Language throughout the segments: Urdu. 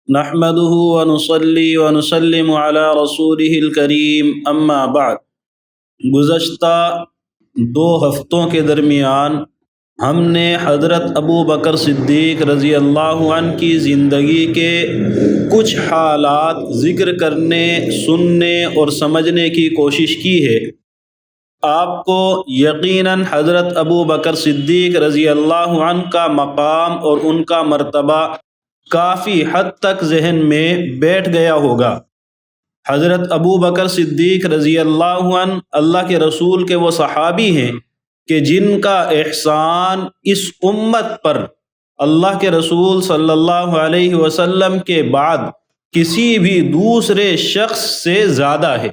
نحمده ونصلي ونسلم على رسوله الکریم اما بعد۔ گزشتہ 2 ہفتوں کے درمیان ہم نے حضرت ابو بکر صدیق رضی اللہ عنہ کی زندگی کے کچھ حالات ذکر کرنے، سننے اور سمجھنے کی کوشش کی ہے۔ آپ کو یقیناً حضرت ابو بکر صدیق رضی اللہ عنہ کا مقام اور ان کا مرتبہ کافی حد تک ذہن میں بیٹھ گیا ہوگا۔ حضرت ابو بکر صدیق رضی اللہ عنہ اللہ کے رسول کے وہ صحابی ہیں کہ جن کا احسان اس امت پر اللہ کے رسول صلی اللہ علیہ وسلم کے بعد کسی بھی دوسرے شخص سے زیادہ ہے۔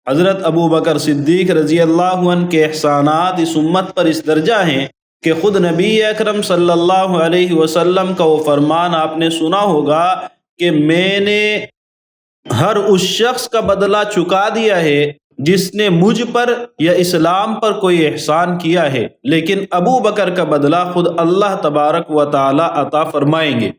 حضرت ابو بکر صدیق رضی اللہ عنہ کے احسانات اس امت پر اس درجہ ہیں کہ خود نبی اکرم صلی اللہ علیہ وسلم کا وہ فرمان آپ نے سنا ہوگا کہ میں نے ہر اس شخص کا بدلہ چکا دیا ہے جس نے مجھ پر یا اسلام پر کوئی احسان کیا ہے، لیکن ابو بکر کا بدلہ خود اللہ تبارک و تعالی عطا فرمائیں گے۔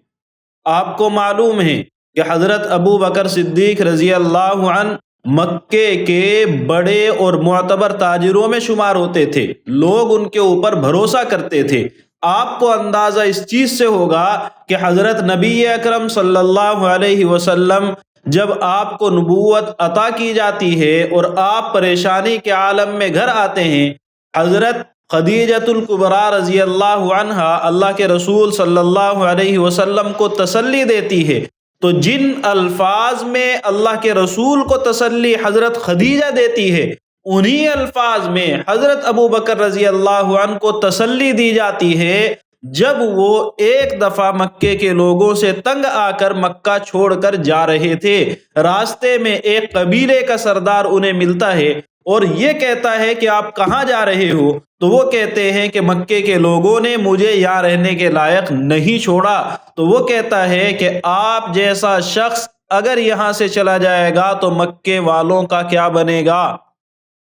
آپ کو معلوم ہے کہ حضرت ابو بکر صدیق رضی اللہ عنہ مکے کے بڑے اور معتبر تاجروں میں شمار ہوتے تھے، لوگ ان کے اوپر بھروسہ کرتے تھے۔ آپ کو اندازہ اس چیز سے ہوگا کہ حضرت نبی اکرم صلی اللہ علیہ وسلم جب آپ کو نبوت عطا کی جاتی ہے اور آپ پریشانی کے عالم میں گھر آتے ہیں، حضرت خدیجۃ الکبریٰ رضی اللہ عنہا اللہ کے رسول صلی اللہ علیہ وسلم کو تسلی دیتی ہے، تو جن الفاظ میں اللہ کے رسول کو تسلی حضرت خدیجہ دیتی ہے، انہی الفاظ میں حضرت ابو بکر رضی اللہ عنہ کو تسلی دی جاتی ہے جب وہ ایک دفعہ مکے کے لوگوں سے تنگ آ کر مکہ چھوڑ کر جا رہے تھے۔ راستے میں ایک قبیلے کا سردار انہیں ملتا ہے اور یہ کہتا ہے کہ آپ کہاں جا رہے ہو؟ تو وہ کہتے ہیں کہ مکے کے لوگوں نے مجھے یہاں رہنے کے لائق نہیں چھوڑا۔ تو وہ کہتا ہے کہ آپ جیسا شخص اگر یہاں سے چلا جائے گا تو مکے والوں کا کیا بنے گا؟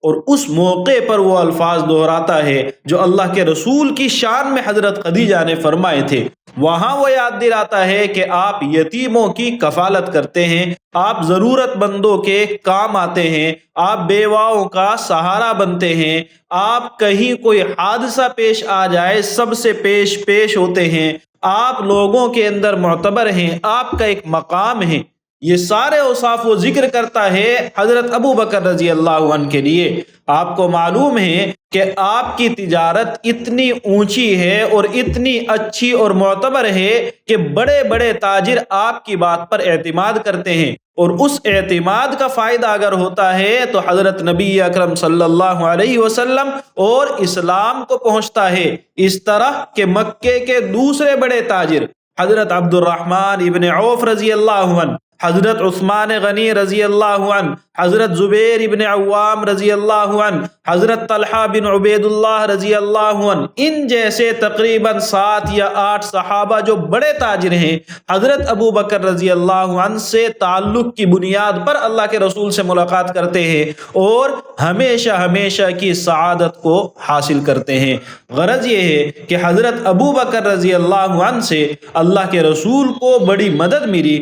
اور اس موقع پر وہ الفاظ دہراتا ہے جو اللہ کے رسول کی شان میں حضرت خدیجہ نے فرمائے تھے۔ وہاں وہ یاد دلاتا ہے کہ آپ یتیموں کی کفالت کرتے ہیں، آپ ضرورت مندوں کے کام آتے ہیں، آپ بیواؤں کا سہارا بنتے ہیں، آپ کہیں کوئی حادثہ پیش آ جائے سب سے پیش ہوتے ہیں، آپ لوگوں کے اندر معتبر ہیں، آپ کا ایک مقام ہے۔ یہ سارے اوصاف وہ ذکر کرتا ہے حضرت ابو بکر رضی اللہ عنہ کے لیے۔ آپ کو معلوم ہے کہ آپ کی تجارت اتنی اونچی ہے اور اتنی اچھی اور معتبر ہے کہ بڑے بڑے تاجر آپ کی بات پر اعتماد کرتے ہیں، اور اس اعتماد کا فائدہ اگر ہوتا ہے تو حضرت نبی اکرم صلی اللہ علیہ وسلم اور اسلام کو پہنچتا ہے۔ اس طرح کہ مکے کے دوسرے بڑے تاجر حضرت عبد الرحمن ابن عوف رضی اللہ عنہ، حضرت عثمان غنی رضی اللہ عنہ، حضرت زبیر ابن عوام رضی اللہ عنہ، حضرت طلحہ بن عبید اللہ رضی اللہ عنہ، ان جیسے تقریباً 7 یا 8 صحابہ جو بڑے تاجر ہیں، حضرت ابو بکر رضی اللہ عنہ سے تعلق کی بنیاد پر اللہ کے رسول سے ملاقات کرتے ہیں اور ہمیشہ ہمیشہ کی سعادت کو حاصل کرتے ہیں۔ غرض یہ ہے کہ حضرت ابو بکر رضی اللہ عنہ سے اللہ کے رسول کو بڑی مدد ملی،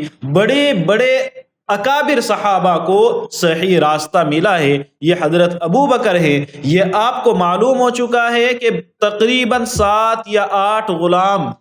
بڑے اکابر صحابہ کو صحیح راستہ ملا ہے۔ یہ حضرت ابو بکر ہے۔ یہ آپ کو معلوم ہو چکا ہے کہ تقریباً 7 یا 8 غلام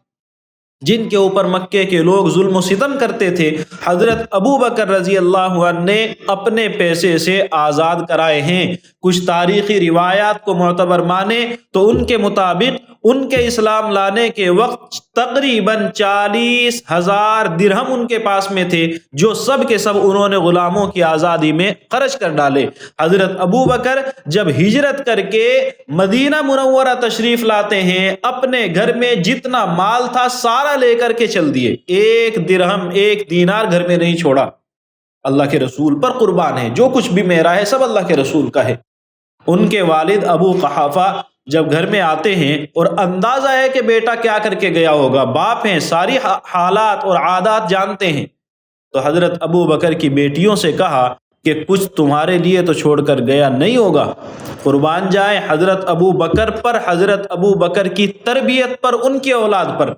جن کے اوپر مکے کے لوگ ظلم و ستم کرتے تھے، حضرت ابو بکر رضی اللہ عنہ نے اپنے پیسے سے آزاد کرائے ہیں۔ کچھ تاریخی روایات کو معتبر مانے تو ان کے مطابق ان کے اسلام لانے کے وقت تقریباً 40,000 درہم ان کے پاس میں تھے، جو سب کے سب انہوں نے غلاموں کی آزادی میں خرچ کر ڈالے۔ حضرت ابو بکر جب ہجرت کر کے مدینہ منورہ تشریف لاتے ہیں، اپنے گھر میں جتنا مال تھا سارا لے کر کے چل دیے، 1 درہم 1 دینار گھر میں نہیں چھوڑا۔ اللہ کے رسول پر قربان ہے، جو کچھ بھی میرا ہے سب اللہ کے رسول کا ہے۔ ان کے والد ابو قحافہ جب گھر میں آتے ہیں اور اندازہ ہے کہ بیٹا کیا کر کے گیا ہوگا، باپ ہیں، ساری حالات اور عادات جانتے ہیں، تو حضرت ابو بکر کی بیٹیوں سے کہا کہ کچھ تمہارے لیے تو چھوڑ کر گیا نہیں ہوگا۔ قربان جائیں حضرت ابو بکر پر، حضرت ابو بکر کی تربیت پر، ان کی اولاد پر۔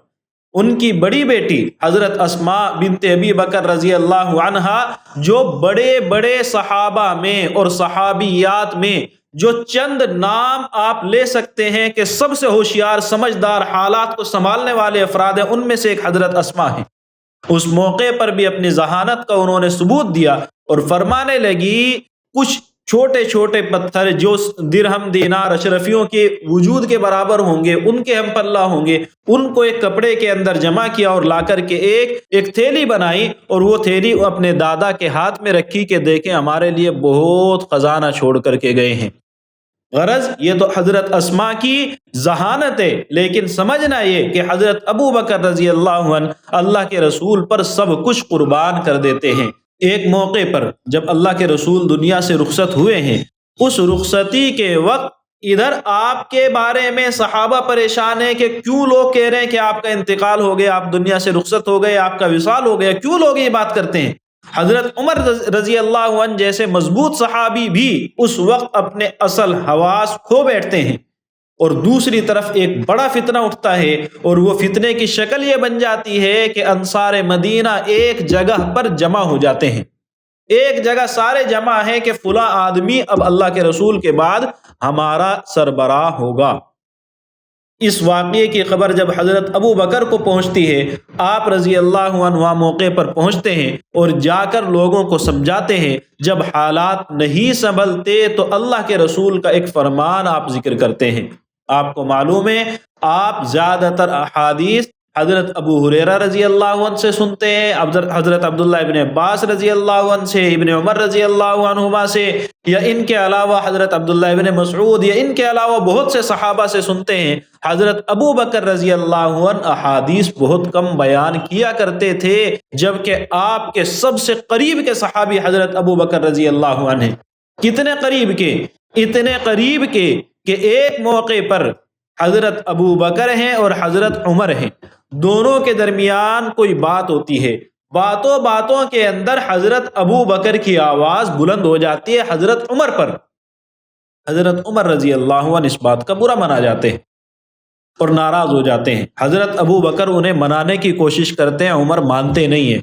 ان کی بڑی بیٹی حضرت اسماء بنت ابی بکر رضی اللہ عنہا، جو بڑے بڑے صحابہ میں اور صحابیات میں جو چند نام آپ لے سکتے ہیں کہ سب سے ہوشیار، سمجھدار، حالات کو سنبھالنے والے افراد ہیں، ان میں سے ایک حضرت اسماء ہیں۔ اس موقع پر بھی اپنی ذہانت کا انہوں نے ثبوت دیا اور فرمانے لگی کچھ چھوٹے چھوٹے پتھر جو درہم دینار اشرفیوں کے وجود کے برابر ہوں گے، ان کے ہم پلہ ہوں گے، ان کو ایک کپڑے کے اندر جمع کیا اور لا کر کے ایک تھیلی بنائی اور وہ تھیلی اپنے دادا کے ہاتھ میں رکھی کہ دیکھیں ہمارے لیے بہت خزانہ چھوڑ کر کے گئے ہیں۔ غرض یہ تو حضرت اسماء کی ذہانت ہے، لیکن سمجھنا یہ کہ حضرت ابو بکر رضی اللہ عنہ اللہ کے رسول پر سب کچھ قربان کر دیتے ہیں۔ ایک موقع پر جب اللہ کے رسول دنیا سے رخصت ہوئے ہیں، اس رخصتی کے وقت ادھر آپ کے بارے میں صحابہ پریشان ہیں کہ کیوں لوگ کہہ رہے ہیں کہ آپ کا انتقال ہو گیا، آپ دنیا سے رخصت ہو گئے، آپ کا وصال ہو گیا، کیوں لوگ یہ بات کرتے ہیں؟ حضرت عمر رضی اللہ عنہ جیسے مضبوط صحابی بھی اس وقت اپنے اصل حواس کھو بیٹھتے ہیں، اور دوسری طرف ایک بڑا فتنہ اٹھتا ہے، اور وہ فتنے کی شکل یہ بن جاتی ہے کہ انصار مدینہ ایک جگہ پر جمع ہو جاتے ہیں، ایک جگہ سارے جمع ہیں کہ فلاں آدمی اب اللہ کے رسول کے بعد ہمارا سربراہ ہوگا۔ اس واقعے کی خبر جب حضرت ابو بکر کو پہنچتی ہے، آپ رضی اللہ عنہ وہاں موقع پر پہنچتے ہیں اور جا کر لوگوں کو سمجھاتے ہیں۔ جب حالات نہیں سنبھلتے تو اللہ کے رسول کا ایک فرمان آپ ذکر کرتے ہیں۔ آپ کو معلوم ہے آپ زیادہ تر احادیث حضرت ابو ہریرہ رضی اللہ عنہ سے سنتے ہیں، حضرت عبداللہ ابن عباس رضی اللہ عنہ سے، ابن عمر رضی اللہ عنہما سے، یا ان کے علاوہ حضرت عبداللہ ابن مسعود، یا ان کے علاوہ بہت سے صحابہ سے سنتے ہیں۔ حضرت ابو بکر رضی اللہ عنہ احادیث بہت کم بیان کیا کرتے تھے، جبکہ آپ کے سب سے قریب کے صحابی حضرت ابو بکر رضی اللہ عنہ ہیں۔ کتنے قریب کے؟ اتنے قریب کے کہ ایک موقع پر حضرت ابو بکر ہیں اور حضرت عمر ہیں، دونوں کے درمیان کوئی بات ہوتی ہے، باتوں کے اندر حضرت ابو بکر کی آواز بلند ہو جاتی ہے حضرت عمر پر۔ حضرت عمر رضی اللہ عنہ اس بات کا برا منا جاتے ہیں اور ناراض ہو جاتے ہیں۔ حضرت ابو بکر انہیں منانے کی کوشش کرتے ہیں، عمر مانتے نہیں ہیں،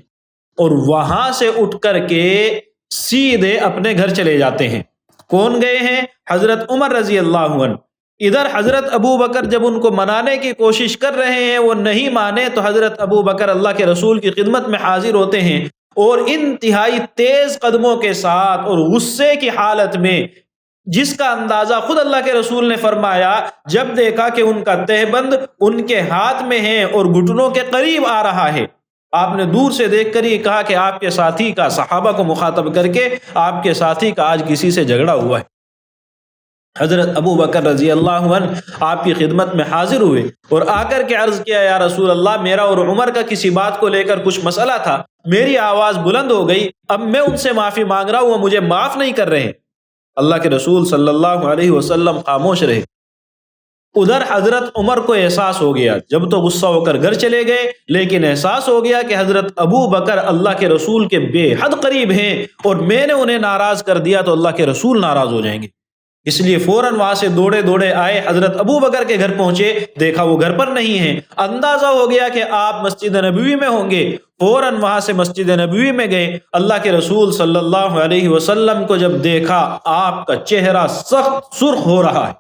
اور وہاں سے اٹھ کر کے سیدھے اپنے گھر چلے جاتے ہیں۔ کون گئے ہیں؟ حضرت عمر رضی اللہ عنہ۔ ادھر حضرت ابو بکر جب ان کو منانے کی کوشش کر رہے ہیں، وہ نہیں مانے، تو حضرت ابو بکر اللہ کے رسول کی خدمت میں حاضر ہوتے ہیں اور انتہائی تیز قدموں کے ساتھ اور غصے کی حالت میں، جس کا اندازہ خود اللہ کے رسول نے فرمایا جب دیکھا کہ ان کا تہبند ان کے ہاتھ میں ہے اور گھٹنوں کے قریب آ رہا ہے، آپ نے دور سے دیکھ کر ہی کہا کہ آپ کے ساتھی کا، صحابہ کو مخاطب کر کے، آپ کے ساتھی کا آج کسی سے جھگڑا ہوا ہے۔ حضرت ابو بکر رضی اللہ عنہ آپ کی خدمت میں حاضر ہوئے اور آ کر کے عرض کیا، یا رسول اللہ، میرا اور عمر کا کسی بات کو لے کر کچھ مسئلہ تھا، میری آواز بلند ہو گئی، اب میں ان سے معافی مانگ رہا ہوں، وہ مجھے معاف نہیں کر رہے۔ اللہ کے رسول صلی اللہ علیہ وسلم خاموش رہے۔ ادھر حضرت عمر کو احساس ہو گیا، جب تو غصہ ہو کر گھر چلے گئے، لیکن احساس ہو گیا کہ حضرت ابو بکر اللہ کے رسول کے بے حد قریب ہیں اور میں نے انہیں ناراض کر دیا تو اللہ کے رسول ناراض ہو جائیں گے، اس لیے فوراً وہاں سے دوڑے آئے، حضرت ابو بکر کے گھر پہنچے، دیکھا وہ گھر پر نہیں ہیں، اندازہ ہو گیا کہ آپ مسجد نبوی میں ہوں گے، فوراً وہاں سے مسجد نبوی میں گئے۔ اللہ کے رسول صلی اللہ علیہ وسلم کو جب دیکھا، آپ کا چہرہ سخت سرخ ہو رہا ہے،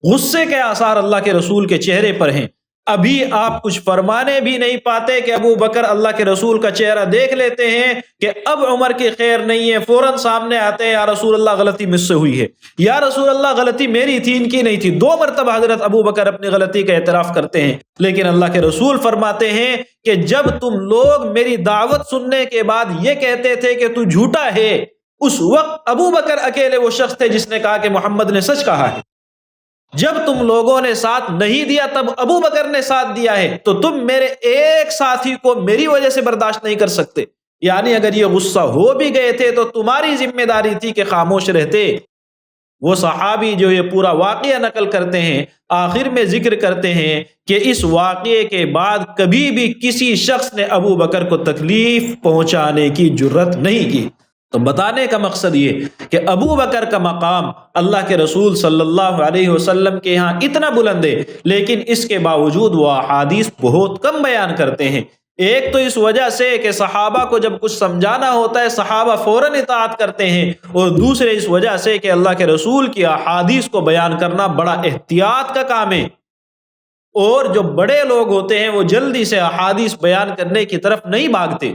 غصے کے آثار اللہ کے رسول کے چہرے پر ہیں۔ ابھی آپ کچھ فرمانے بھی نہیں پاتے کہ ابو بکر اللہ کے رسول کا چہرہ دیکھ لیتے ہیں کہ اب عمر کی خیر نہیں ہے، فوراً سامنے آتے ہیں، یا رسول اللہ غلطی مجھ سے ہوئی ہے، یا رسول اللہ غلطی میری تھی، ان کی نہیں تھی۔ 2 مرتبہ حضرت ابو بکر اپنی غلطی کا اعتراف کرتے ہیں، لیکن اللہ کے رسول فرماتے ہیں کہ جب تم لوگ میری دعوت سننے کے بعد یہ کہتے تھے کہ تو جھوٹا ہے، اس وقت ابو بکر اکیلے وہ شخص تھے جس نے کہا کہ محمد نے سچ کہا ہے۔ جب تم لوگوں نے ساتھ نہیں دیا تب ابو بکر نے ساتھ دیا ہے، تو تم میرے ایک ساتھی کو میری وجہ سے برداشت نہیں کر سکتے، یعنی اگر یہ غصہ ہو بھی گئے تھے تو تمہاری ذمہ داری تھی کہ خاموش رہتے۔ وہ صحابی جو یہ پورا واقعہ نقل کرتے ہیں، آخر میں ذکر کرتے ہیں کہ اس واقعے کے بعد کبھی بھی کسی شخص نے ابو بکر کو تکلیف پہنچانے کی جرت نہیں کی۔ تو بتانے کا مقصد یہ کہ ابو بکر کا مقام اللہ کے رسول صلی اللہ علیہ وسلم کے ہاں اتنا بلند ہے، لیکن اس کے باوجود وہ احادیث بہت کم بیان کرتے ہیں۔ ایک تو اس وجہ سے کہ صحابہ کو جب کچھ سمجھانا ہوتا ہے صحابہ فوراً اطاعت کرتے ہیں، اور دوسرے اس وجہ سے کہ اللہ کے رسول کی احادیث کو بیان کرنا بڑا احتیاط کا کام ہے، اور جو بڑے لوگ ہوتے ہیں وہ جلدی سے احادیث بیان کرنے کی طرف نہیں بھاگتے،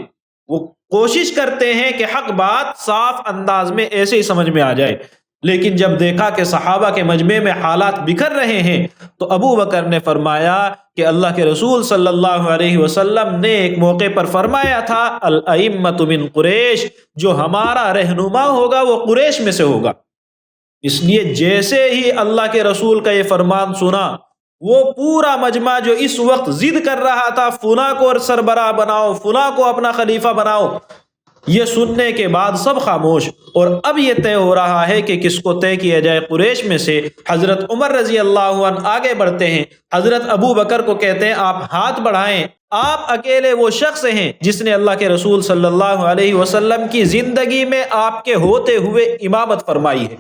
وہ کوشش کرتے ہیں کہ حق بات صاف انداز میں ایسے ہی سمجھ میں آ جائے۔ لیکن جب دیکھا کہ صحابہ کے مجمع میں حالات بکھر رہے ہیں تو ابو بکر نے فرمایا کہ اللہ کے رسول صلی اللہ علیہ وسلم نے ایک موقع پر فرمایا تھا، الائمۃ من قریش، جو ہمارا رہنما ہوگا وہ قریش میں سے ہوگا۔ اس لیے جیسے ہی اللہ کے رسول کا یہ فرمان سنا، وہ پورا مجمع جو اس وقت ضد کر رہا تھا فلاں کو سربراہ بناؤ، فلاں کو اپنا خلیفہ بناؤ، یہ سننے کے بعد سب خاموش، اور اب یہ طے ہو رہا ہے کہ کس کو طے کیا جائے۔ قریش میں سے حضرت عمر رضی اللہ عنہ آگے بڑھتے ہیں، حضرت ابو بکر کو کہتے ہیں آپ ہاتھ بڑھائیں، آپ اکیلے وہ شخص ہیں جس نے اللہ کے رسول صلی اللہ علیہ وسلم کی زندگی میں آپ کے ہوتے ہوئے امامت فرمائی ہے،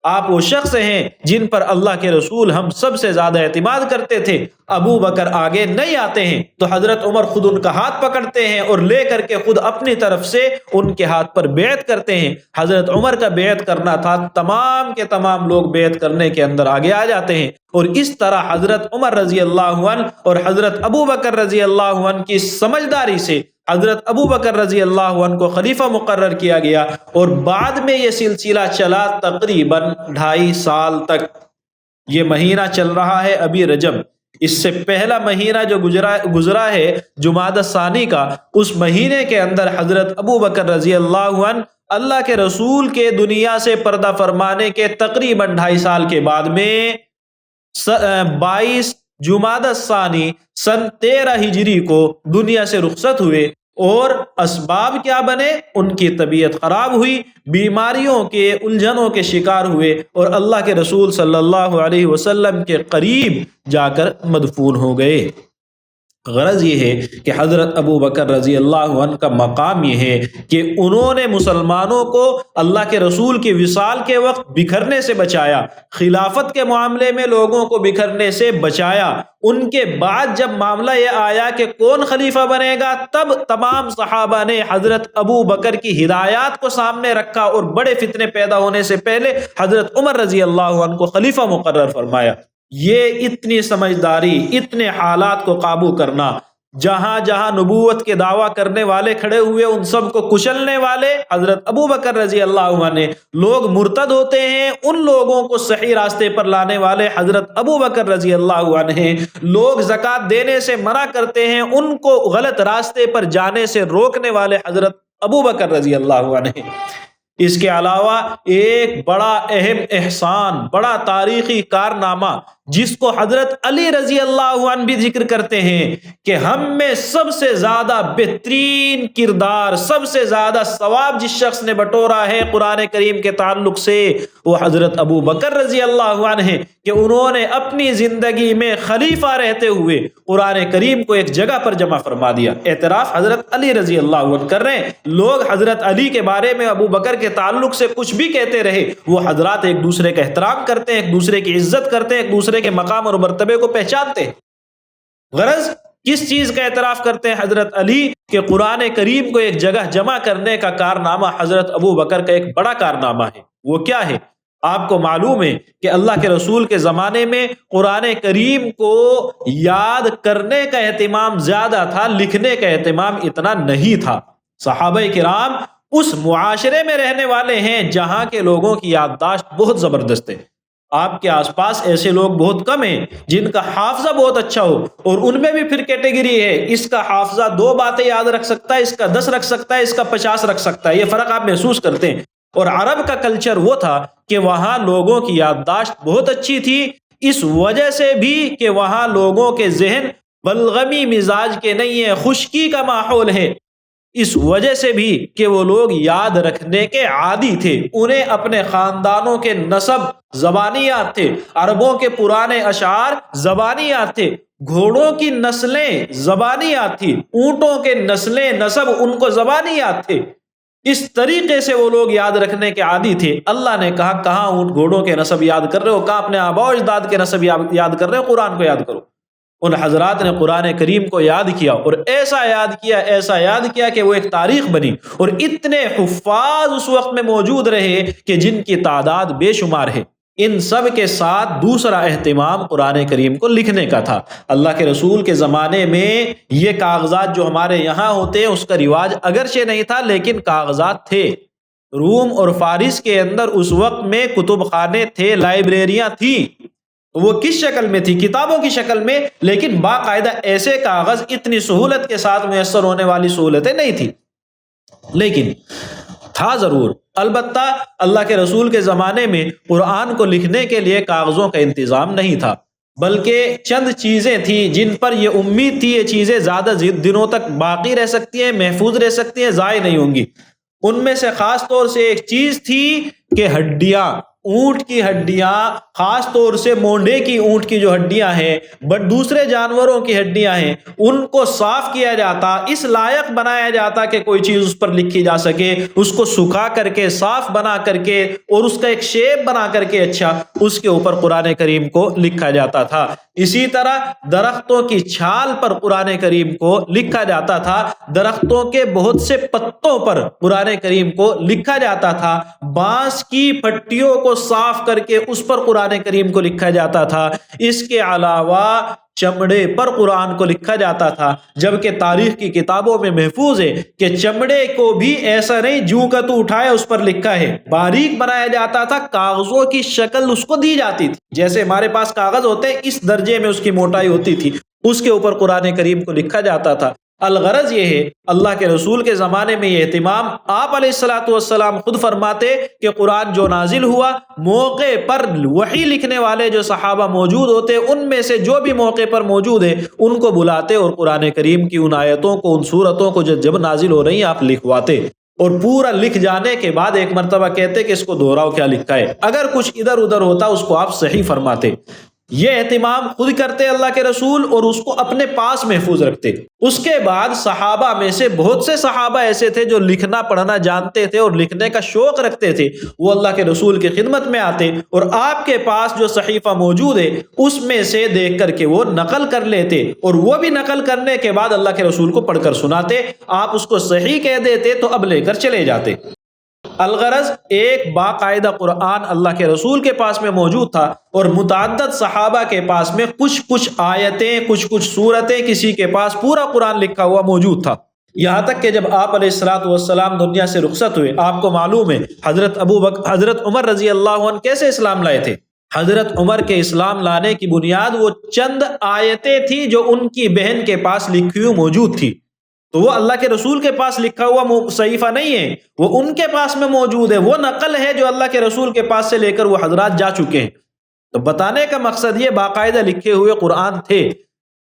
آپ وہ شخص ہیں جن پر اللہ کے رسول ہم سب سے زیادہ اعتماد کرتے تھے۔ ابو بکر آگے نہیں آتے ہیں تو حضرت عمر خود ان کا ہاتھ پکڑتے ہیں اور لے کر کے خود اپنی طرف سے ان کے ہاتھ پر بیعت کرتے ہیں۔ حضرت عمر کا بیعت کرنا تھا، تمام کے تمام لوگ بیعت کرنے کے اندر آگے آ جاتے ہیں، اور اس طرح حضرت عمر رضی اللہ عنہ اور حضرت ابو بکر رضی اللہ عنہ کی سمجھداری سے حضرت ابو بکر رضی اللہ عنہ کو خلیفہ مقرر کیا گیا، اور بعد میں یہ سلسلہ چلا تقریباً 2.5 سال تک۔ یہ مہینہ چل رہا ہے ابھی رجب، اس سے پہلا مہینہ جو گزرا ہے جمادی الثانی کا، اس مہینے کے اندر حضرت ابو بکر رضی اللہ عنہ اللہ کے رسول کے دنیا سے پردہ فرمانے کے تقریباً 2.5 سال کے بعد میں 22 جمادی الثانی سن 13 ہجری کو دنیا سے رخصت ہوئے، اور اسباب کیا بنے؟ ان کی طبیعت خراب ہوئی، بیماریوں کے الجھنوں کے شکار ہوئے، اور اللہ کے رسول صلی اللہ علیہ وسلم کے قریب جا کر مدفون ہو گئے۔ غرض یہ ہے کہ حضرت ابو بکر رضی اللہ عنہ کا مقام یہ ہے کہ انہوں نے مسلمانوں کو اللہ کے رسول کی وصال کے وقت بکھرنے سے بچایا، خلافت کے معاملے میں لوگوں کو بکھرنے سے بچایا۔ ان کے بعد جب معاملہ یہ آیا کہ کون خلیفہ بنے گا، تب تمام صحابہ نے حضرت ابو بکر کی ہدایات کو سامنے رکھا، اور بڑے فتنے پیدا ہونے سے پہلے حضرت عمر رضی اللہ عنہ کو خلیفہ مقرر فرمایا۔ یہ اتنی سمجھداری، اتنے حالات کو قابو کرنا، جہاں جہاں نبوت کے دعویٰ کرنے والے کھڑے ہوئے ان سب کو کچلنے والے حضرت ابو بکر رضی اللہ عنہ نے، لوگ مرتد ہوتے ہیں ان لوگوں کو صحیح راستے پر لانے والے حضرت ابو بکر رضی اللہ عنہ ہیں، لوگ زکوٰۃ دینے سے منع کرتے ہیں ان کو غلط راستے پر جانے سے روکنے والے حضرت ابو بکر رضی اللہ عنہ ہیں۔ اس کے علاوہ ایک بڑا اہم احسان، بڑا تاریخی کارنامہ جس کو حضرت علی رضی اللہ عنہ بھی ذکر کرتے ہیں کہ ہم میں سب سے زیادہ بہترین کردار، سب سے زیادہ ثواب جس شخص نے بٹورا ہے قرآن کریم کے تعلق سے، وہ حضرت ابو بکر رضی اللہ عنہ ہیں کہ انہوں نے اپنی زندگی میں خلیفہ رہتے ہوئے قرآن کریم کو ایک جگہ پر جمع فرما دیا۔ اعتراف حضرت علی رضی اللہ عنہ کر رہے ہیں۔ لوگ حضرت علی کے بارے میں ابو بکر کے تعلق سے کچھ بھی کہتے رہے، وہ حضرات ایک دوسرے کا احترام کرتے ہیں، ایک دوسرے کی عزت کرتے ہیں، ایک دوسرے کے مقام اور مرتبے کو پہچانتے ہیں۔ غرض کس چیز کا اعتراف کرتے ہیں حضرت علی؟ کہ قرآن کریم کو ایک جگہ جمع کرنے کا کارنامہ حضرت ابو بکر کا ایک بڑا کارنامہ ہے۔ وہ کیا ہے؟ آپ کو معلوم ہے کہ اللہ کے رسول کے زمانے میں قرآن کریم کو یاد کرنے کا اہتمام زیادہ تھا، لکھنے کا اہتمام اتنا نہیں تھا۔ صحابہ کرام اس معاشرے میں رہنے والے ہیں جہاں کے لوگوں کی یادداشت بہت زبردست ہے۔ آپ کے آس پاس ایسے لوگ بہت کم ہیں جن کا حافظہ بہت اچھا ہو، اور ان میں بھی پھر کیٹیگری ہے، اس کا حافظہ 2 باتیں یاد رکھ سکتا ہے، اس کا 10 رکھ سکتا ہے، اس کا 50 رکھ سکتا ہے۔ یہ فرق آپ محسوس کرتے ہیں۔ اور عرب کا کلچر وہ تھا کہ وہاں لوگوں کی یادداشت بہت اچھی تھی، اس وجہ سے بھی کہ وہاں لوگوں کے ذہن بلغمی مزاج کے نہیں ہیں، خشکی کا ماحول ہے، اس وجہ سے بھی کہ وہ لوگ یاد رکھنے کے عادی تھے، انہیں اپنے خاندانوں کے نسب زبانی یاد تھے، عربوں کے پرانے اشعار زبانی یاد تھے، گھوڑوں کی نسلیں زبانی یاد تھی، اونٹوں کے نسلیں نسب ان کو زبانی یاد تھے۔ اس طریقے سے وہ لوگ یاد رکھنے کے عادی تھے۔ اللہ نے کہا کہاں اونٹ گھوڑوں کے نسب یاد کر رہے ہو، کہاں اپنے آباء و اجداد کے نسب یاد کر رہے ہو، قرآن کو یاد کرو۔ ان حضرات نے قرآن کریم کو یاد کیا، اور ایسا یاد کیا کہ وہ ایک تاریخ بنی، اور اتنے حفاظ اس وقت میں موجود رہے کہ جن کی تعداد بے شمار ہے۔ ان سب کے ساتھ دوسرا اہتمام قرآن کریم کو لکھنے کا تھا۔ اللہ کے رسول کے زمانے میں یہ کاغذات جو ہمارے یہاں ہوتے ہیں اس کا رواج اگرچہ نہیں تھا، لیکن کاغذات تھے۔ روم اور فارس کے اندر اس وقت میں کتب خانے تھے، لائبریریاں تھیں۔ وہ کس شکل میں تھی؟ کتابوں کی شکل میں، لیکن باقاعدہ ایسے کاغذ اتنی سہولت کے ساتھ میسر ہونے والی سہولتیں نہیں تھی، لیکن تھا ضرور۔ البتہ اللہ کے رسول کے زمانے میں قرآن کو لکھنے کے لیے کاغذوں کا انتظام نہیں تھا، بلکہ چند چیزیں تھیں جن پر یہ امید تھی یہ چیزیں زیادہ دنوں تک باقی رہ سکتی ہیں، محفوظ رہ سکتی ہیں، ضائع نہیں ہوں گی۔ ان میں سے خاص طور سے ایک چیز تھی کہ ہڈیاں، اونٹ کی ہڈیاں، خاص طور سے مونڈے کی، اونٹ کی جو ہڈیاں ہیں، بٹ دوسرے جانوروں کی ہڈیاں ہیں، ان کو صاف کیا جاتا، اس لائق بنایا جاتا کہ کوئی چیز اس پر لکھی جا سکے، اس کو سکھا کر کے، صاف بنا کر کے، اور اس کا ایک شیپ بنا کر کے اچھا، اس کے اوپر قرآن کریم کو لکھا جاتا تھا۔ اسی طرح درختوں کی چھال پر قرآن کریم کو لکھا جاتا تھا، درختوں کے بہت سے پتوں پر قرآن کریم کو لکھا جاتا تھا، بانس کی پٹیوں کو صاف کر کے اس پر قرآن کریم کو لکھا جاتا تھا۔ اس کے علاوہ چمڑے پر قرآن کو لکھا جاتا تھا، جبکہ تاریخ کی کتابوں میں محفوظ ہے کہ چمڑے کو بھی ایسا نہیں جو کا تو اٹھائے اس پر لکھا ہے، باریک بنایا جاتا تھا، کاغذوں کی شکل اس کو دی جاتی تھی، جیسے ہمارے پاس کاغذ ہوتے ہیں اس درجے میں اس کی موٹائی ہوتی تھی، اس کے اوپر قرآن کریم کو لکھا جاتا تھا۔ الغرض یہ ہے اللہ کے رسول کے زمانے میں یہ اہتمام، آپ علیہ الصلوۃ والسلام خود فرماتے کہ قرآن جو نازل ہوا، موقع پر وحی لکھنے والے جو صحابہ موجود ہوتے، ان میں سے جو بھی موقع پر موجود ہے ان کو بلاتے اور قرآن کریم کی ان آیتوں کو، ان سورتوں کو جب نازل ہو رہی ہیں آپ لکھواتے، اور پورا لکھ جانے کے بعد ایک مرتبہ کہتے کہ اس کو دہراؤ کیا لکھا ہے، اگر کچھ ادھر ادھر ہوتا اس کو آپ صحیح فرماتے۔ یہ اہتمام خود کرتے اللہ کے رسول، اور اس کو اپنے پاس محفوظ رکھتے۔ اس کے بعد صحابہ میں سے بہت سے صحابہ ایسے تھے جو لکھنا پڑھنا جانتے تھے اور لکھنے کا شوق رکھتے تھے، وہ اللہ کے رسول کی خدمت میں آتے اور آپ کے پاس جو صحیفہ موجود ہے اس میں سے دیکھ کر کے وہ نقل کر لیتے، اور وہ بھی نقل کرنے کے بعد اللہ کے رسول کو پڑھ کر سناتے، آپ اس کو صحیح کہہ دیتے تو اب لے کر چلے جاتے۔ الغرض ایک باقاعدہ قرآن اللہ کے رسول کے پاس میں موجود تھا، اور متعدد صحابہ کے پاس میں کچھ آیتیں، کچھ سورتیں، کسی کے پاس پورا قرآن لکھا ہوا موجود تھا۔ یہاں تک کہ جب آپ علیہ الصلوۃ والسلام دنیا سے رخصت ہوئے، آپ کو معلوم ہے حضرت عمر رضی اللہ عنہ کیسے اسلام لائے تھے۔ حضرت عمر کے اسلام لانے کی بنیاد وہ چند آیتیں تھیں جو ان کی بہن کے پاس لکھی ہوئی موجود تھی، تو وہ اللہ کے رسول کے پاس لکھا ہوا صحیفہ نہیں ہے، وہ ان کے پاس میں موجود ہے، وہ نقل ہے جو اللہ کے رسول کے پاس سے لے کر وہ حضرات جا چکے ہیں۔ تو بتانے کا مقصد یہ باقاعدہ لکھے ہوئے قرآن تھے۔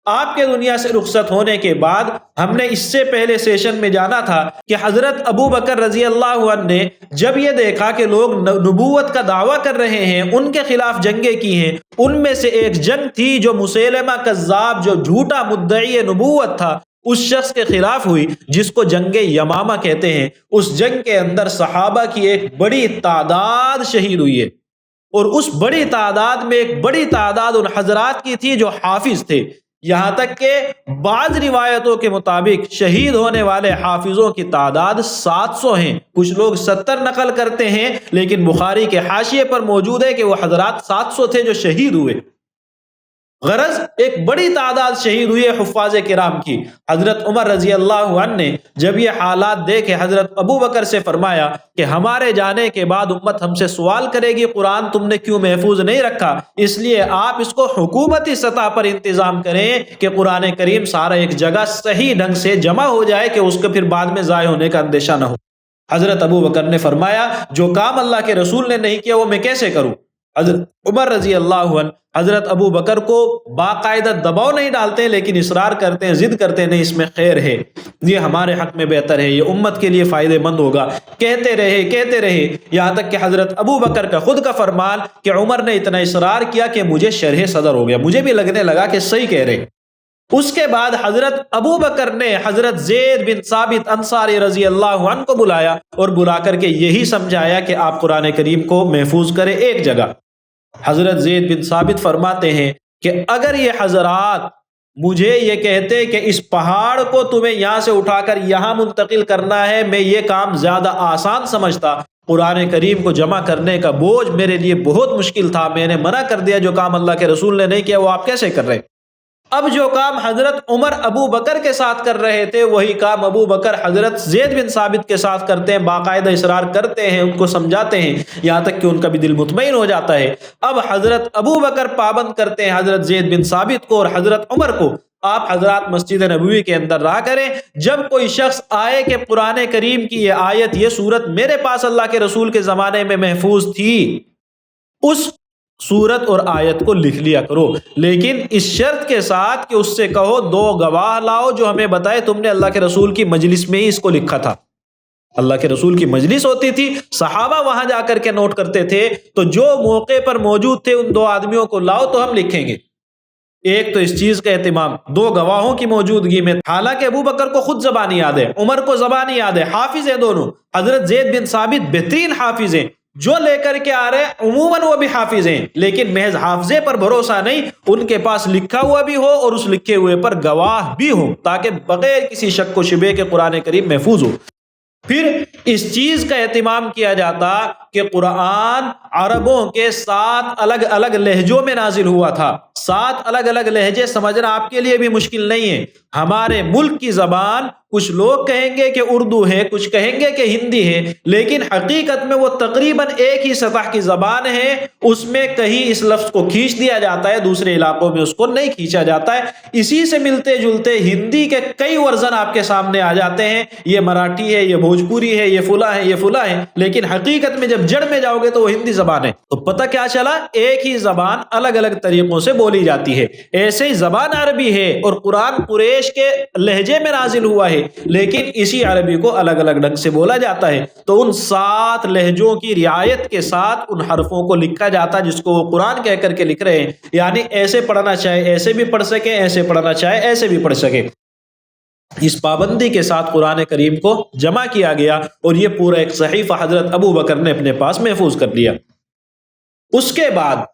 آپ کے دنیا سے رخصت ہونے کے بعد ہم نے اس سے پہلے سیشن میں جانا تھا کہ حضرت ابو بکر رضی اللہ عنہ نے جب یہ دیکھا کہ لوگ نبوت کا دعویٰ کر رہے ہیں، ان کے خلاف جنگیں کی ہیں، ان میں سے ایک جنگ تھی جو مسیلمہ کذاب، جو جھوٹا مدعی نبوت تھا، اس شخص کے خلاف ہوئی جس کو جنگ یمامہ کہتے ہیں۔ اس جنگ کے اندر صحابہ کی ایک بڑی تعداد شہید ہوئی ہے، اور اس بڑی تعداد میں ایک بڑی تعداد ان حضرات کی تھی جو حافظ تھے، یہاں تک کہ بعض روایتوں کے مطابق شہید ہونے والے حافظوں کی تعداد 700 ہیں، کچھ لوگ 70 نقل کرتے ہیں، لیکن بخاری کے حاشیے پر موجود ہے کہ وہ حضرات 700 تھے جو شہید ہوئے۔ غرض ایک بڑی تعداد شہید ہوئی حفاظ کرام کی۔ حضرت عمر رضی اللہ عنہ نے جب یہ حالات دیکھے، حضرت ابو بکر سے فرمایا کہ ہمارے جانے کے بعد امت ہم سے سوال کرے گی قرآن تم نے کیوں محفوظ نہیں رکھا، اس لیے آپ اس کو حکومتی سطح پر انتظام کریں کہ قرآن کریم سارا ایک جگہ صحیح ڈھنگ سے جمع ہو جائے کہ اس کو پھر بعد میں ضائع ہونے کا اندیشہ نہ ہو۔ حضرت ابو بکر نے فرمایا جو کام اللہ کے رسول نے نہیں کیا وہ میں کیسے کروں۔ حضرت عمر رضی اللہ عنہ حضرت ابو بکر کو باقاعدہ دباؤ نہیں ڈالتے، لیکن اصرار کرتے ہیں، ضد کرتے ہیں، نہیں اس میں خیر ہے، یہ ہمارے حق میں بہتر ہے، یہ امت کے لیے فائدے مند ہوگا۔ کہتے رہے یہاں تک کہ حضرت ابو بکر کا خود کا فرمان کہ عمر نے اتنا اصرار کیا کہ مجھے شرح صدر ہو گیا، مجھے بھی لگنے لگا کہ صحیح کہہ رہے۔ اس کے بعد حضرت ابو بکر نے حضرت زید بن ثابت انصاری رضی اللہ عنہ کو بلایا اور بلا کر کے یہی سمجھایا کہ آپ قرآن کریم کو محفوظ کریں ایک جگہ۔ حضرت زید بن ثابت فرماتے ہیں کہ اگر یہ حضرات مجھے یہ کہتے کہ اس پہاڑ کو تمہیں یہاں سے اٹھا کر یہاں منتقل کرنا ہے، میں یہ کام زیادہ آسان سمجھتا۔ قرآن کریم کو جمع کرنے کا بوجھ میرے لیے بہت مشکل تھا، میں نے منع کر دیا۔ جو کام اللہ کے رسول نے نہیں کیا وہ آپ کیسے کر رہے؟ اب جو کام حضرت عمر ابو بکر کے ساتھ کر رہے تھے وہی کام ابو بکر حضرت زید بن ثابت کے ساتھ کرتے ہیں، باقاعدہ اصرار کرتے ہیں، ان کو سمجھاتے ہیں، یہاں تک کہ ان کا بھی دل مطمئن ہو جاتا ہے۔ اب حضرت ابو بکر پابند کرتے ہیں حضرت زید بن ثابت کو اور حضرت عمر کو، آپ حضرات مسجد نبوی کے اندر رہا کریں، جب کوئی شخص آئے کہ قرآن کریم کی یہ آیت یہ سورت میرے پاس اللہ کے رسول کے زمانے میں محفوظ تھی، اس سورت اور آیت کو لکھ لیا کرو، لیکن اس شرط کے ساتھ کہ اس سے کہو 2 گواہ لاؤ جو ہمیں بتائے تم نے اللہ کے رسول کی مجلس میں ہی اس کو لکھا تھا۔ اللہ کے رسول کی مجلس ہوتی تھی، صحابہ وہاں جا کر کے نوٹ کرتے تھے، تو جو موقع پر موجود تھے ان 2 آدمیوں کو لاؤ تو ہم لکھیں گے۔ ایک تو اس چیز کا اہتمام 2 گواہوں کی موجودگی میں، حالانکہ ابو بکر کو خود زبانی یاد ہے، عمر کو زبانی یاد ہے، حافظ ہیں دونوں، حضرت زید بن ثابت بہترین حافظ ہیں، جو لے کر کے آ رہے ہیں عموماً وہ بھی حافظ ہیں، لیکن محض حافظے پر بھروسہ نہیں، ان کے پاس لکھا ہوا بھی ہو اور اس لکھے ہوئے پر گواہ بھی ہو، تاکہ بغیر کسی شک و شبے کے قرآن کریم محفوظ ہو۔ پھر اس چیز کا اہتمام کیا جاتا کہ قرآن عربوں کے 7 الگ الگ لہجوں میں نازل ہوا تھا۔ 7 الگ الگ لہجے سمجھنا آپ کے لیے بھی مشکل نہیں ہے۔ ہمارے ملک کی زبان کچھ لوگ کہیں گے کہ اردو ہے، کچھ کہیں گے کہ ہندی ہے، لیکن حقیقت میں وہ تقریباً ایک ہی سطح کی زبان ہے۔ اس میں کہیں اس لفظ کو کھینچ دیا جاتا ہے، دوسرے علاقوں میں اس کو نہیں کھینچا جاتا ہے۔ اسی سے ملتے جلتے ہندی کے کئی ورژن آپ کے سامنے آ جاتے ہیں، یہ مراٹھی ہے، یہ بھوجپوری ہے، یہ فلاں ہے، یہ فلاں ہے، لیکن حقیقت میں جب جڑ میں جاؤ گے تو وہ ہندی زبان ہے۔ تو پتہ کیا چلا؟ ایک ہی زبان الگ الگ طریقوں سے بولی جاتی ہے۔ ایسے ہی زبان عربی ہے اور قرآن قریش کے لہجے میں نازل ہوا ہے، لیکن اسی عربی کو الگ الگ ڈھنگ سے بولا جاتا ہے۔ تو ان 7 لہجوں کی رعایت کے ساتھ ان حرفوں کو لکھا جاتا ہے، جس کو وہ قرآن کہہ کر کے لکھ رہے ہیں، یعنی ایسے پڑھنا چاہے ایسے بھی پڑھ سکے، ایسے پڑھنا چاہے ایسے بھی پڑھ سکے۔ اس پابندی کے ساتھ قرآن کریم کو جمع کیا گیا اور یہ پورا ایک صحیفہ حضرت ابو بکر نے اپنے پاس محفوظ کر لیا۔ اس کے بعد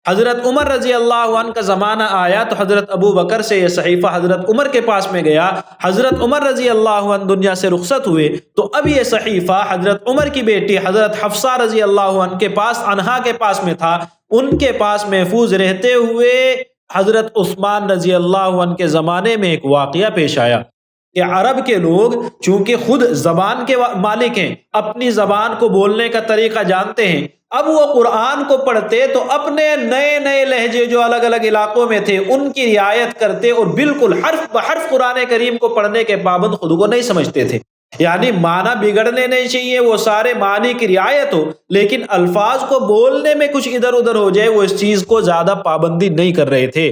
حضرت عمر رضی اللہ عنہ کا زمانہ آیا تو حضرت ابو بکر سے یہ صحیفہ حضرت عمر کے پاس میں گیا۔ حضرت عمر رضی اللہ عنہ دنیا سے رخصت ہوئے تو اب یہ صحیفہ حضرت عمر کی بیٹی حضرت حفصہ رضی اللہ عنہ کے پاس، عنہا کے پاس میں تھا۔ ان کے پاس محفوظ رہتے ہوئے حضرت عثمان رضی اللہ عنہ کے زمانے میں ایک واقعہ پیش آیا کہ عرب کے لوگ چونکہ خود زبان کے مالک ہیں، اپنی زبان کو بولنے کا طریقہ جانتے ہیں، اب وہ قرآن کو پڑھتے تو اپنے نئے نئے لہجے جو الگ الگ علاقوں میں تھے ان کی رعایت کرتے اور بالکل حرف بحرف قرآن کریم کو پڑھنے کے پابند خود کو نہیں سمجھتے تھے۔ یعنی معنی بگڑنے نہیں چاہیے، وہ سارے معنی کی رعایت ہو، لیکن الفاظ کو بولنے میں کچھ ادھر ادھر ہو جائے، وہ اس چیز کو زیادہ پابندی نہیں کر رہے تھے۔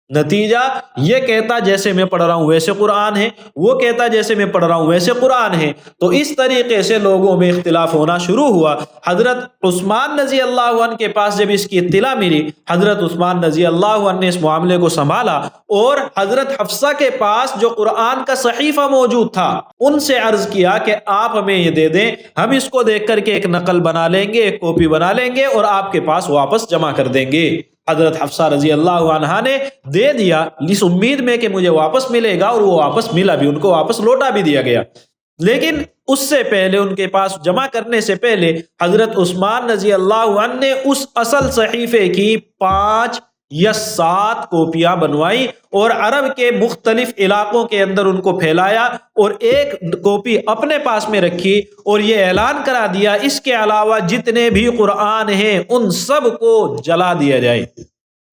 نتیجہ یہ کہتا جیسے میں پڑھ رہا ہوں ویسے قرآن ہے، وہ کہتا جیسے میں پڑھ رہا ہوں ویسے قرآن ہے، تو اس طریقے سے لوگوں میں اختلاف ہونا شروع ہوا۔ حضرت عثمان رضی اللہ عنہ کے پاس جب اس کی اطلاع ملی، حضرت عثمان رضی اللہ عنہ نے اس معاملے کو سنبھالا اور حضرت حفصہ کے پاس جو قرآن کا صحیفہ موجود تھا ان سے عرض کیا کہ آپ ہمیں یہ دے دیں، ہم اس کو دیکھ کر کے ایک نقل بنا لیں گے، ایک کاپی بنا لیں گے اور آپ کے پاس واپس جمع کر دیں گے۔ حضرت حفصہ رضی اللہ عنہا نے دے دیا اس امید میں کہ مجھے واپس ملے گا، اور وہ واپس ملا بھی، ان کو واپس لوٹا بھی دیا گیا۔ لیکن اس سے پہلے، ان کے پاس جمع کرنے سے پہلے، حضرت عثمان رضی اللہ عنہ نے اس اصل صحیفے کی 5 یا 7 کاپیاں بنوائی اور عرب کے مختلف علاقوں کے اندر ان کو پھیلایا اور ایک کاپی اپنے پاس میں رکھی اور یہ اعلان کرا دیا اس کے علاوہ جتنے بھی قرآن ہیں ان سب کو جلا دیا جائے،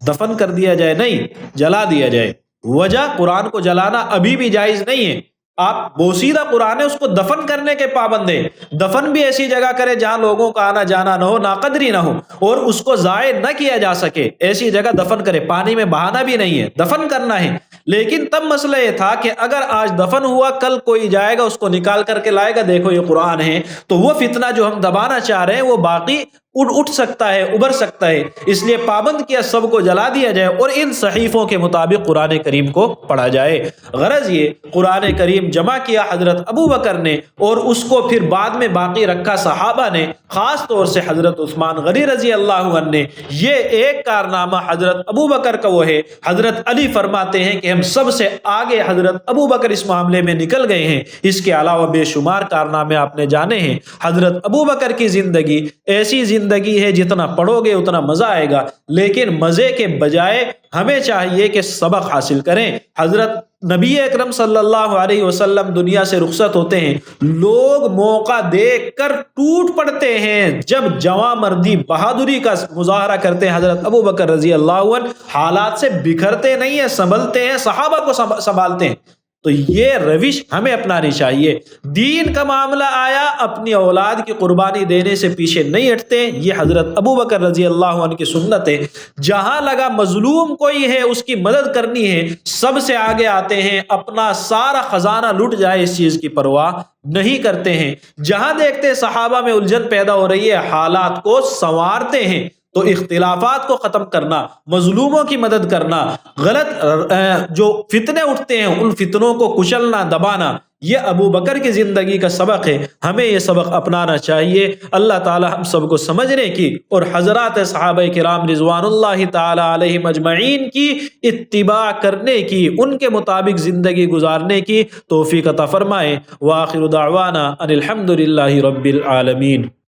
دفن کر دیا جائے نہیں، جلا دیا جائے۔ وجہ قرآن کو جلانا ابھی بھی جائز نہیں ہے، آپ بوسیدہ قرآن ہے اس کو دفن کرنے کے پابند ہیں، دفن بھی ایسی جگہ کرے جہاں لوگوں کا آنا جانا نہ ہو، ناقدری نہ ہو اور اس کو ضائع نہ کیا جا سکے، ایسی جگہ دفن کرے، پانی میں بہانا بھی نہیں ہے، دفن کرنا ہے۔ لیکن تب مسئلہ یہ تھا کہ اگر آج دفن ہوا، کل کوئی جائے گا اس کو نکال کر کے لائے گا، دیکھو یہ قرآن ہے، تو وہ فتنہ جو ہم دبانا چاہ رہے ہیں وہ باقی اٹھ سکتا ہے، ابھر سکتا ہے، اس لیے پابند کیا سب کو جلا دیا جائے اور ان صحیفوں کے مطابق قرآن کریم کو پڑھا جائے۔ غرض یہ قرآن کریم جمع کیا حضرت ابو بکر نے اور اس کو پھر بعد میں باقی رکھا صحابہ نے، خاص طور سے حضرت عثمان غنی رضی اللہ عنہ نے۔ یہ ایک کارنامہ حضرت ابو بکر کا وہ ہے، حضرت علی فرماتے ہیں کہ ہم سب سے آگے حضرت ابو بکر اس معاملے میں نکل گئے ہیں۔ اس کے علاوہ بے شمار کارنامے آپ نے جانے ہیں۔ حضرت ابو بکر کی زندگی ایسی زندگی ہے جتنا پڑھو گے اتنا مزہ آئے گا، لیکن مزے کے بجائے ہمیں چاہیے کہ سبق حاصل کریں۔ حضرت نبی اکرم صلی اللہ علیہ وسلم دنیا سے رخصت ہوتے ہیں، لوگ موقع دیکھ کر ٹوٹ پڑتے ہیں، جب جواں مردی بہادری کا مظاہرہ کرتے ہیں حضرت ابو بکر رضی اللہ عنہ حالات سے بکھرتے نہیں ہیں، سنبھلتے ہیں، صحابہ کو سنبھالتے ہیں۔ تو یہ روش ہمیں اپنانی چاہیے۔ دین کا معاملہ آیا، اپنی اولاد کی قربانی دینے سے پیچھے نہیں ہٹتے، یہ حضرت ابو بکر رضی اللہ عنہ کی سنت ہے۔ جہاں لگا مظلوم کوئی ہے اس کی مدد کرنی ہے، سب سے آگے آتے ہیں، اپنا سارا خزانہ لٹ جائے اس چیز کی پرواہ نہیں کرتے ہیں۔ جہاں دیکھتے ہیں صحابہ میں الجھن پیدا ہو رہی ہے، حالات کو سنوارتے ہیں۔ تو اختلافات کو ختم کرنا، مظلوموں کی مدد کرنا، غلط جو فتنے اٹھتے ہیں ان فتنوں کو کچلنا، دبانا، یہ ابو بکر کی زندگی کا سبق ہے۔ ہمیں یہ سبق اپنانا چاہیے۔ اللہ تعالی ہم سب کو سمجھنے کی اور حضرات صحابہ کرام رضوان اللہ تعالی علیہم اجمعین کی اتباع کرنے کی، ان کے مطابق زندگی گزارنے کی توفیق عطا فرمائے۔ وآخر دعوانا ان الحمد للہ رب العالمین۔